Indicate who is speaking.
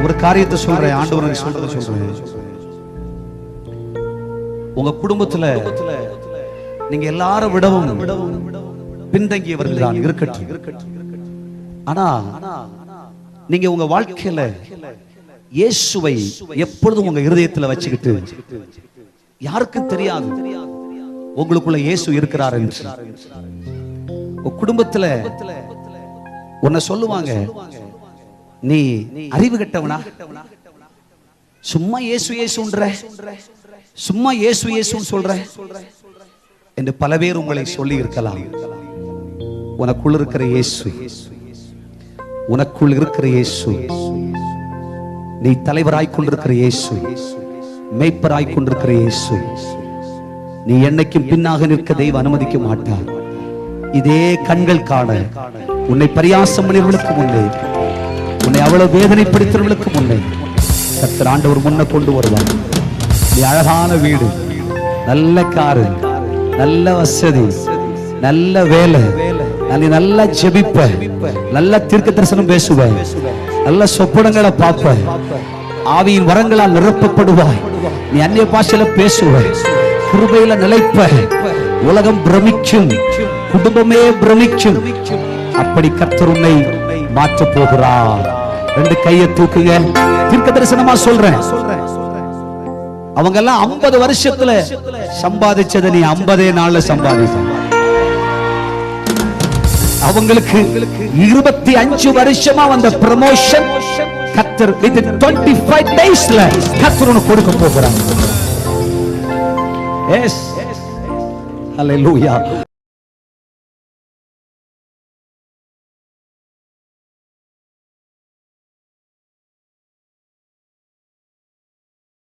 Speaker 1: ஒரு காரியத்தை சொல்றேன், ஆண்டவர் சொல்றதை சொல்றேன். உங்க குடும்பத்துல நீங்க எல்லாரும் விடவும் பின்தங்கியவர்கள் தான் இருக்கட்டும். ஆனா நீங்க உங்க வாழ்க்கையில இயேசுவை எப்பொழுதும் உங்க இருதயத்துல வச்சுக்கிட்டு, யாருக்கும் தெரியாது உங்களுக்குள்ள இயேசு இருக்கிறார் என்று. குடும்பத்துல உன்னை சொல்லுவாங்க, நீ அறிவு கெட்டவனா, சும்மா இயேசு இயேசுன்ற, சும்மா இயேசு இயேசுன்னு சொல்ற என்று பல பேர் உங்களை சொல்லி இருக்கலாம். உனக்குள் இருக்கிற இயேசு, உனக்குள் இருக்கிற இயேசு, நீ தலைவராய் கொண்டிருக்கிற இயேசு, மேய்ப்பராய் கொண்டிருக்கிற இயேசு, நீ என்னைக்கும் பின்னாக நிற்க தெய்வம் அனுமதிக்க மாட்டார். இதே கண்கள் காண உன்னை பரியாசம் பண்ணியவர்களுக்கு முன்னே, உன்னை அவ்வளவு வேதனைப்படுத்துவர்களுக்கு முன்னே கர்த்தர் ஆண்டவர் முன்ன கொண்டு வருவார். நீ அழகான வீடு, நல்ல காரு, நல்ல வசதி, நல்ல வேலை, நீ நல்லா ஜெபிப்ப, நல்ல தீர்க்க தரிசனம் பேசுவ, நல்ல சொப்பனங்களை பார்ப்ப, ஆவியின் வரங்களால் நிரப்பப்படுவாய், நீ அந்நிய பாஷையில பேசுவ, கிருபையில நிலைப்ப, உலகம் பிரமிக்கும், குடும்பமே பிரமிக்கும். அப்படி கர்த்தர் உன்னை மாற்ற போகிறார். ரெண்டு கையை தூக்குங்க, தீர்க்க தரிசனமா சொல்றேன். அவங்க எல்லாம் 50 வருஷத்துல சம்பாதிச்சதை நீ 50 நாள்ல சம்பாதிச்ச. அவங்களுக்கு 25 வருஷமா வந்த ப்ரமோஷன் கர்த்தர் 25 டேஸ்ல கர்த்தர் உனக்கு கொடுக்க போகிறார். எஸ், ஹல்லேலூயா.